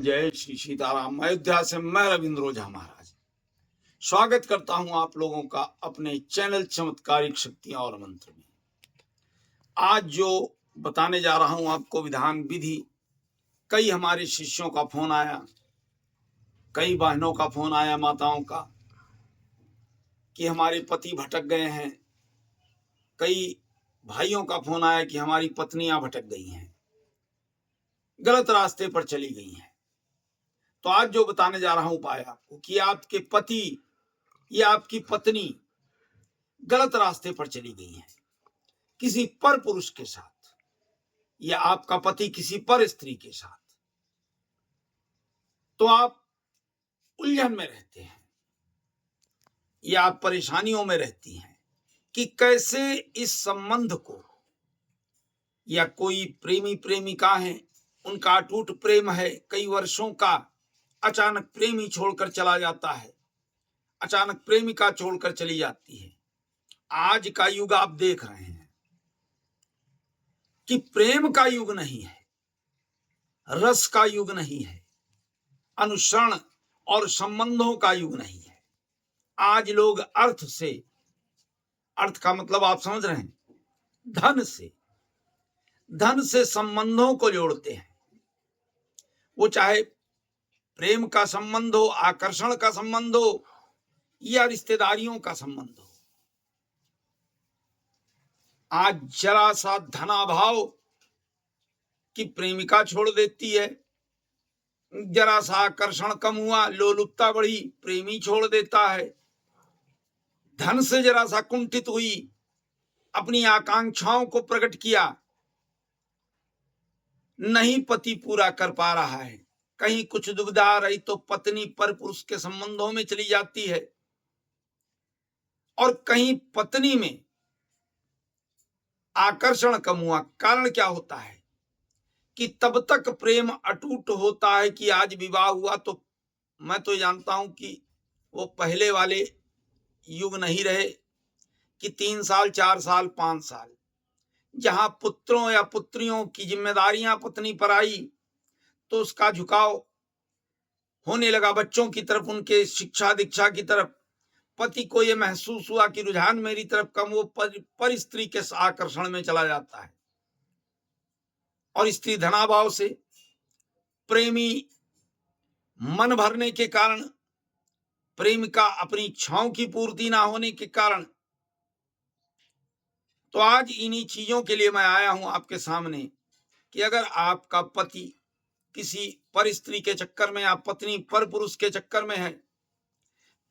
जय श्री सीताराम। अयोध्या से मैं रविंद्र ओझा महाराज स्वागत करता हूं आप लोगों का अपने चैनल चमत्कारिक शक्तियां और मंत्र में। आज जो बताने जा रहा हूं आपको विधान विधि, कई हमारे शिष्यों का फोन आया, कई बहनों का फोन आया, माताओं का, कि हमारे पति भटक गए हैं। कई भाइयों का फोन आया कि हमारी पत्नियां भटक गई हैं, गलत रास्ते पर चली गई हैं। तो आज जो बताने जा रहा हूं उपाय आपको कि आपके पति या आपकी पत्नी गलत रास्ते पर चली गई हैं किसी पर पुरुष के साथ, या आपका पति किसी पर स्त्री के साथ, तो आप उलझन में रहते हैं या आप परेशानियों में रहती हैं कि कैसे इस संबंध को, या कोई प्रेमी प्रेमिका है, उनका अटूट प्रेम है कई वर्षों का, अचानक प्रेमी छोड़कर चला जाता है, अचानक प्रेमिका छोड़कर चली जाती है। आज का युग आप देख रहे हैं कि प्रेम का युग नहीं है, रस का युग नहीं है, अनुसरण और संबंधों का युग नहीं है। आज लोग अर्थ से, अर्थ का मतलब आप समझ रहे हैं, धन से संबंधों को जोड़ते हैं। वो चाहे प्रेम का संबंध हो, आकर्षण का संबंध हो, या रिश्तेदारियों का संबंध हो। आज जरा सा धनाभाव की प्रेमिका छोड़ देती है, जरा सा आकर्षण कम हुआ, लोलुपता बढ़ी, प्रेमी छोड़ देता है। धन से जरा सा कुंठित हुई, अपनी आकांक्षाओं को प्रकट किया, नहीं पति पूरा कर पा रहा है, कहीं कुछ दुविधा आ रही तो पत्नी पर पुरुष के संबंधों में चली जाती है, और कहीं पत्नी में आकर्षण कम हुआ। कारण क्या होता है कि तब तक प्रेम अटूट होता है कि आज विवाह हुआ तो मैं तो जानता हूं कि वो पहले वाले युग नहीं रहे कि 3 साल 4 साल 5 साल, जहां पुत्रों या पुत्रियों की जिम्मेदारियां पत्नी पर आई तो उसका झुकाव होने लगा बच्चों की तरफ, उनके शिक्षा दीक्षा की तरफ। पति को यह महसूस हुआ कि रुझान मेरी तरफ कम, वो पर स्त्री के आकर्षण में चला जाता है, और स्त्री धनाभाव से, प्रेमी मन भरने के कारण, प्रेमिका अपनी इच्छाओं की पूर्ति ना होने के कारण। तो आज इन्हीं चीजों के लिए मैं आया हूं आपके सामने कि अगर आपका पति किसी पर स्त्री के चक्कर में, या पत्नी पर पुरुष के चक्कर में है,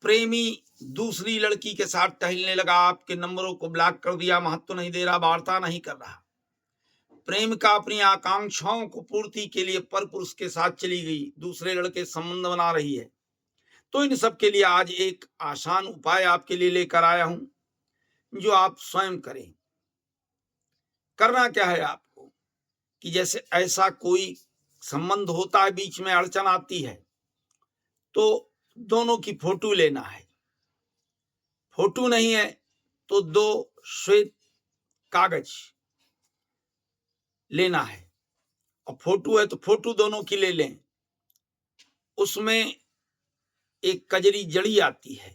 प्रेमी दूसरी लड़की के साथ टहलने लगा, आपके नंबरों को ब्लॉक कर दिया, महत्व नहीं दे रहा, वार्ता नहीं कर रहा, प्रेमिका अपनी आकांक्षाओं को पूर्ति के लिए पर पुरुष के साथ चली गई, दूसरे लड़के संबंध बना रही है, तो इन सब के लिए आज एक आसान उपाय आपके लिए लेकर आया हूं, जो आप स्वयं करें। करना क्या है आपको कि जैसे ऐसा कोई संबंध होता है, बीच में अड़चन आती है, तो दोनों की फोटो लेना है। फोटो नहीं है तो 2 श्वेत कागज लेना है, और फोटो है तो फोटो दोनों की ले लें। उसमें एक कजरी जड़ी आती है,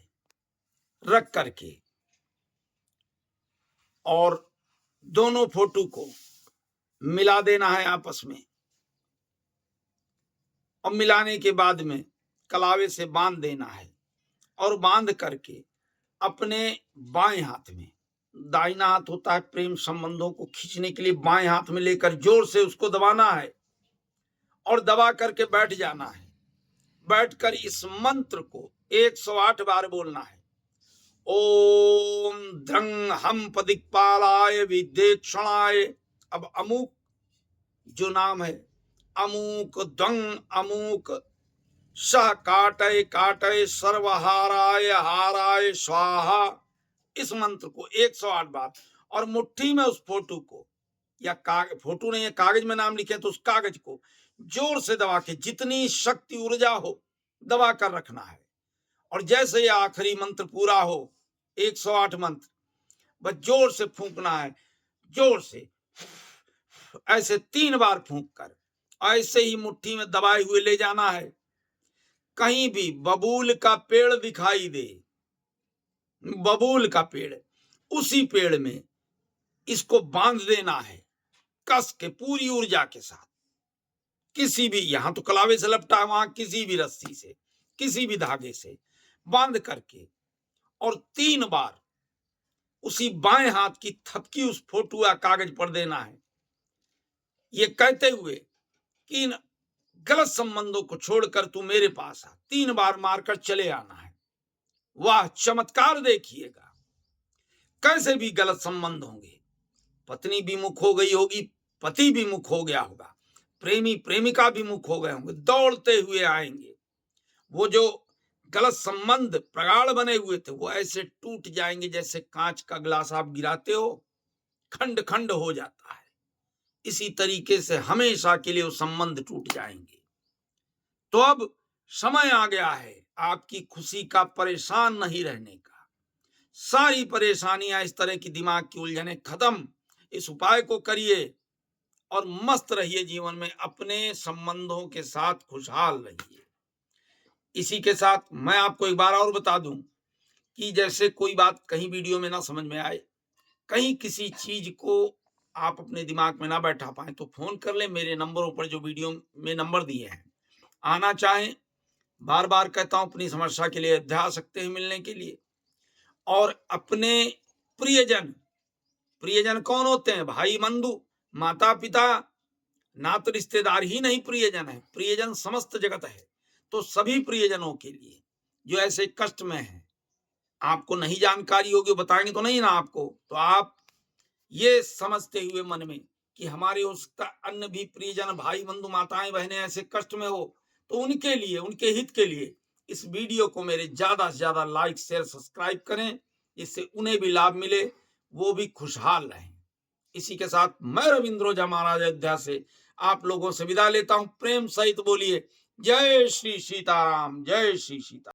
रख करके, और दोनों फोटो को मिला देना है आपस में, और मिलाने के बाद में कलावे से बांध देना है, और बांध करके अपने बाएं हाथ में, दाहिना हाथ होता है प्रेम संबंधों को खींचने के लिए, बाएं हाथ में लेकर जोर से उसको दबाना है, और दबा करके बैठ जाना है। बैठकर इस मंत्र को 108 बार बोलना है। ओम द्रंग हम पदिक्पालाय विद्येक्षणाय। अब अमुक जो नाम है, अमुक द्वंग अमुक सह काटय काटय सर्वहाराय हाराय स्वाहा, इस मंत्र को 108 बार, और मुट्ठी में उस फोटो को, या फोटो नहीं है, कागज में नाम लिखे तो उस कागज को जोर से दबा के, जितनी शक्ति ऊर्जा हो दबा कर रखना है। और जैसे ये आखिरी मंत्र पूरा हो, 108 मंत्र, बस जोर से फूंकना है, जोर से ऐसे 3 बार फूंक कर, ऐसे ही मुट्ठी में दबाए हुए ले जाना है। कहीं भी बबूल का पेड़ दिखाई दे, बबूल का पेड़, उसी पेड़ में इसको बांध देना है कस के पूरी ऊर्जा के साथ। किसी भी, यहां तो कलावे से लपटा है, वहां किसी भी रस्सी से, किसी भी धागे से बांध करके और 3 बार उसी बाएं हाथ की थपकी उस फोटो या कागज पर देना है, ये कहते हुए कि इन गलत संबंधों को छोड़कर तू मेरे पास आ। 3 बार मारकर चले आना है। वाह, चमत्कार देखिएगा। कैसे भी गलत संबंध होंगे, पत्नी भी मुख हो गई होगी, पति भी मुख हो गया होगा, प्रेमी प्रेमिका भी मुख हो गए होंगे, दौड़ते हुए आएंगे। वो जो गलत संबंध प्रगाढ़ बने हुए थे वो ऐसे टूट जाएंगे जैसे कांच का गिलास आप गिराते हो, खंड खंड हो जाता है। इसी तरीके से हमेशा के लिए वो संबंध टूट जाएंगे। तो अब समय आ गया है आपकी खुशी का परेशान नहीं रहने का। सारी परेशानियां, इस तरह की दिमाग की उलझने खत्म। इस उपाय को करिए और मस्त रहिए जीवन में, अपने संबंधों के साथ खुशहाल रहिए। इसी के साथ मैं आपको एक बार और बता दूं कि जैसे कोई बात कहीं वीडियो में ना समझ में आए, कहीं किसी चीज को आप अपने दिमाग में ना बैठा पाए, तो फोन कर ले मेरे नंबरों पर, जो वीडियो में नंबर दिए हैं। आना चाहें, बार बार कहता हूं, अपनी समस्या के लिए अध्याय आ सकते हैं मिलने के लिए। और अपने प्रियजन, प्रियजन कौन होते हैं? भाई बंधु, माता पिता, ना तो रिश्तेदार ही नहीं प्रियजन है, प्रियजन समस्त जगत है। तो सभी प्रियजनों के लिए जो ऐसे कष्ट में है, आपको नहीं जानकारी होगी, बताएंगे तो नहीं ना आपको, तो आप ये समझते हुए मन में कि हमारे उसका अन्य भी प्रियजन, भाई बंधु, माताएं बहनें ऐसे कष्ट में हो, तो उनके लिए, उनके हित के लिए इस वीडियो को मेरे ज्यादा से ज्यादा लाइक शेयर सब्सक्राइब करें, जिससे उन्हें भी लाभ मिले, वो भी खुशहाल रहें। इसी के साथ मैं रविंद्र ओझा महाराज अयोध्या से आप लोगों से विदा लेता हूं। प्रेम सहित बोलिए जय श्री सीताराम, जय श्री सीताराम।